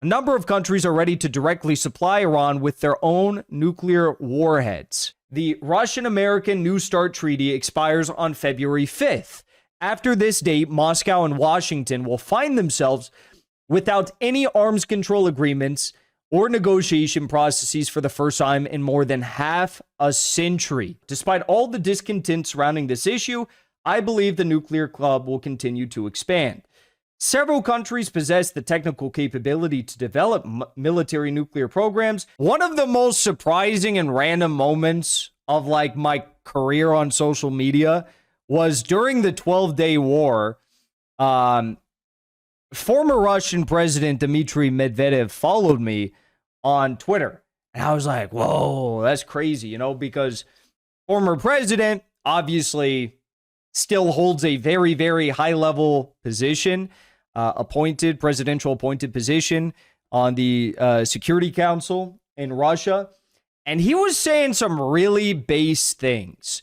A number of countries are ready to directly supply Iran with their own nuclear warheads. The Russian-American New START Treaty expires on February 5th. After this date, Moscow and Washington will find themselves without any arms control agreements or negotiation processes for the first time in more than half a century. Despite all the discontent surrounding this issue, I believe the nuclear club will continue to expand. Several countries possess the technical capability to develop military nuclear programs. One of the most surprising and random moments of my career on social media was during the 12-day war. Former Russian President Dmitry Medvedev followed me on Twitter. And I was like, whoa, that's crazy, because former president obviously still holds a very, very high-level position, presidential appointed position on the Security Council in Russia. And he was saying some really base things.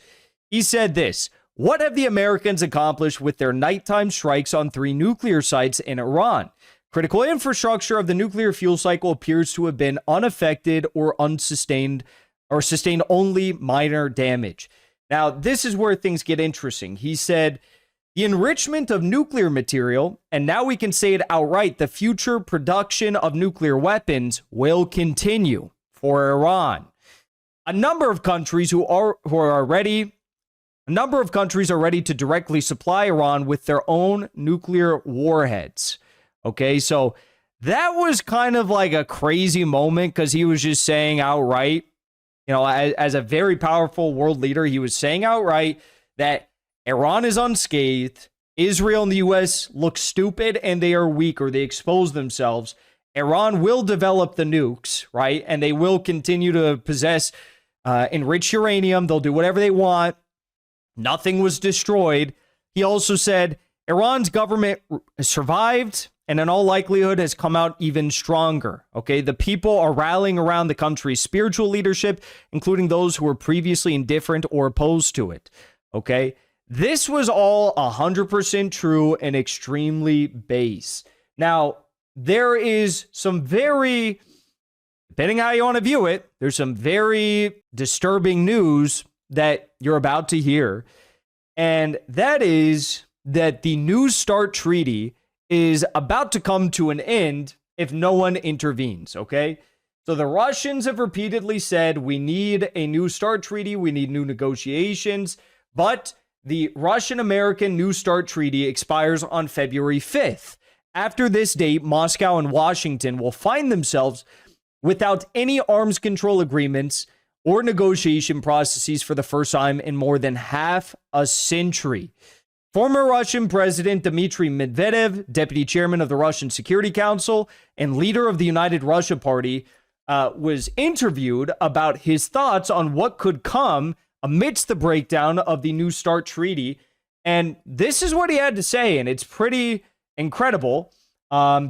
He said this: what have the Americans accomplished with their nighttime strikes on 3 nuclear sites in Iran? Critical infrastructure of the nuclear fuel cycle appears to have been unaffected or unsustained or sustained only minor damage. Now, this is where things get interesting. He said, the enrichment of nuclear material, and now we can say it outright, the future production of nuclear weapons will continue for Iran. A number of countries are ready to directly supply Iran with their own nuclear warheads. Okay, so that was kind of like a crazy moment because he was just saying outright, as a very powerful world leader, he was saying outright that Iran is unscathed, Israel and the U.S. look stupid and they are weak, or they expose themselves. Iran will develop the nukes, right? And they will continue to possess enriched uranium. They'll do whatever they want. Nothing was destroyed. He also said Iran's government survived and in all likelihood has come out even stronger. Okay, the people are rallying around the country's spiritual leadership, including those who were previously indifferent or opposed to it. Okay, this was all 100% true and extremely base. Now, there is some very, depending how you want to view it, there's some very disturbing news that you're about to hear. And that is that the New START Treaty is about to come to an end if no one intervenes, okay? So the Russians have repeatedly said, we need a New START Treaty, we need new negotiations, but the Russian-American New START Treaty expires on February 5th. After this date, Moscow and Washington will find themselves without any arms control agreements or negotiation processes for the first time in more than half a century. Former Russian President Dmitry Medvedev, deputy chairman of the Russian Security Council and leader of the United Russia Party, was interviewed about his thoughts on what could come amidst the breakdown of the New START Treaty. And this is what he had to say, and it's pretty incredible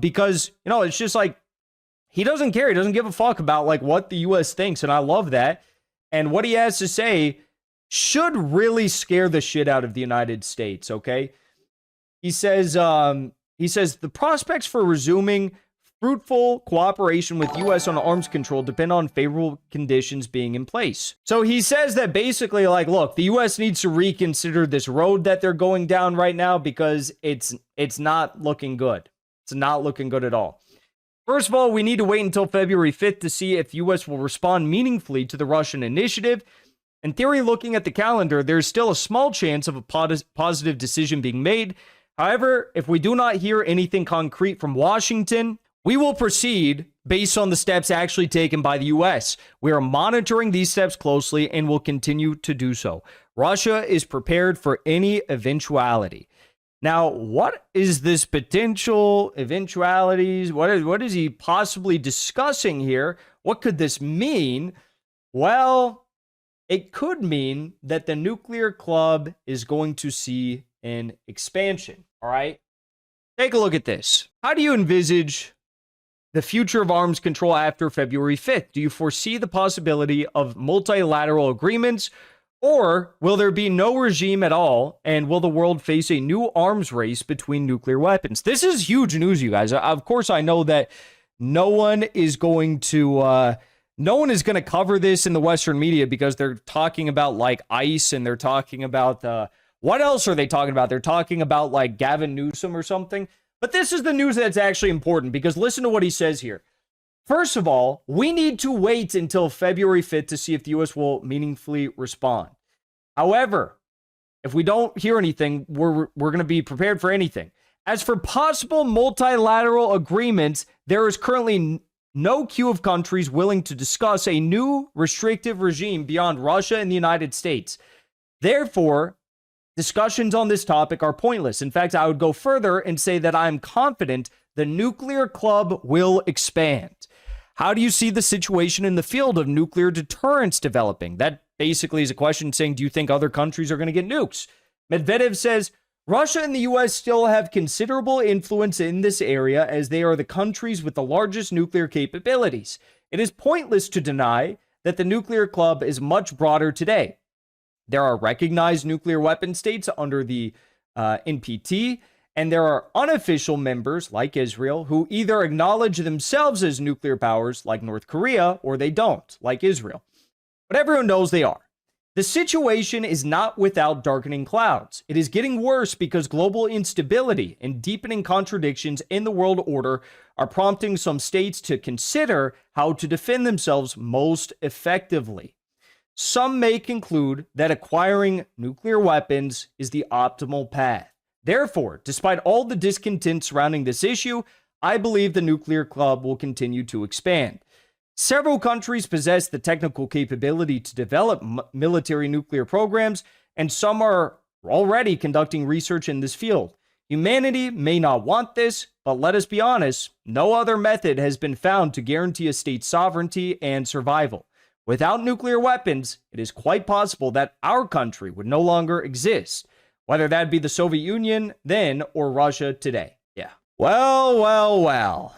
because, it's just like he doesn't care. He doesn't give a fuck about what the U.S. thinks, and I love that. And what he has to say should really scare the shit out of the United States, okay? He says the prospects for resuming fruitful cooperation with U.S. on arms control depend on favorable conditions being in place. So he says that basically, look, the U.S. needs to reconsider this road that they're going down right now because it's not looking good. It's not looking good at all. First of all, we need to wait until February 5th to see if the U.S. will respond meaningfully to the Russian initiative. In theory, looking at the calendar, there's still a small chance of a positive decision being made. However, if we do not hear anything concrete from Washington, we will proceed based on the steps actually taken by the U.S. We are monitoring these steps closely and will continue to do so. Russia is prepared for any eventuality. Now, what is this potential eventualities? What is he possibly discussing here? What could this mean? Well, it could mean that the nuclear club is going to see an expansion. All right. Take a look at this. How do you envisage the future of arms control after February 5th? Do you foresee the possibility of multilateral agreements, or will there be no regime at all? And will the world face a new arms race between nuclear weapons? This is huge news, you guys. Of course, I know that no one is going to cover this in the Western media because they're talking about like ICE and they're talking about what else are they talking about? They're talking about like Gavin Newsom or something. But this is the news that's actually important because listen to what he says here. First of all, we need to wait until February 5th to see if the U.S. will meaningfully respond. However, if we don't hear anything, we're going to be prepared for anything. As for possible multilateral agreements, there is currently no queue of countries willing to discuss a new restrictive regime beyond Russia and the United States. Therefore, discussions on this topic are pointless. In fact, I would go further and say that I am confident the nuclear club will expand. How do you see the situation in the field of nuclear deterrence developing? That basically is a question saying, do you think other countries are going to get nukes? Medvedev says, Russia and the U.S. still have considerable influence in this area as they are the countries with the largest nuclear capabilities. It is pointless to deny that the nuclear club is much broader today. There are recognized nuclear weapon states under the NPT, and there are unofficial members, like Israel, who either acknowledge themselves as nuclear powers, like North Korea, or they don't, like Israel. But everyone knows they are. The situation is not without darkening clouds. It is getting worse because global instability and deepening contradictions in the world order are prompting some states to consider how to defend themselves most effectively. Some may conclude that acquiring nuclear weapons is the optimal path. Therefore, despite all the discontent surrounding this issue, I believe the nuclear club will continue to expand. Several countries possess the technical capability to develop military nuclear programs, and some are already conducting research in this field. Humanity may not want this, but let us be honest, no other method has been found to guarantee a state's sovereignty and survival. Without nuclear weapons, it is quite possible that our country would no longer exist, whether that be the Soviet Union then or Russia today. Yeah. Well.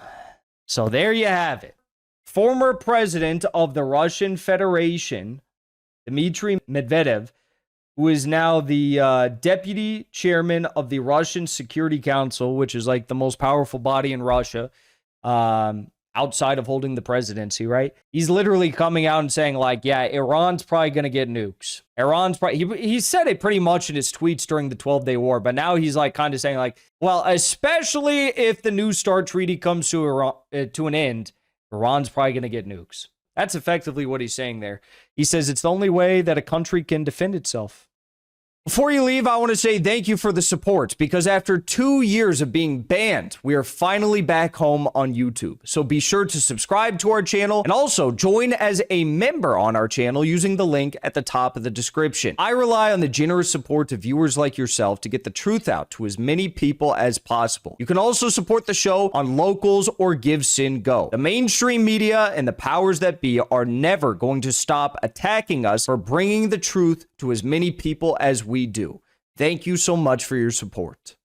So there you have it. Former president of the Russian Federation, Dmitry Medvedev, who is now the deputy chairman of the Russian Security Council, which is like the most powerful body in Russia, outside of holding the presidency, right? He's literally coming out and saying like, yeah, Iran's probably going to get nukes. He said it pretty much in his tweets during the 12-day war, but now he's like kind of saying like, well, especially if the New START treaty comes to an end, Iran's probably going to get nukes. That's effectively what he's saying there. He says it's the only way that a country can defend itself. Before you leave, I want to say thank you for the support, because after 2 years of being banned, we are finally back home on YouTube. So be sure to subscribe to our channel and also join as a member on our channel using the link at the top of the description. I rely on the generous support of viewers like yourself to get the truth out to as many people as possible. You can also support the show on Locals or Give Sin Go. The mainstream media and the powers that be are never going to stop attacking us for bringing the truth to as many people as we do. Thank you so much for your support.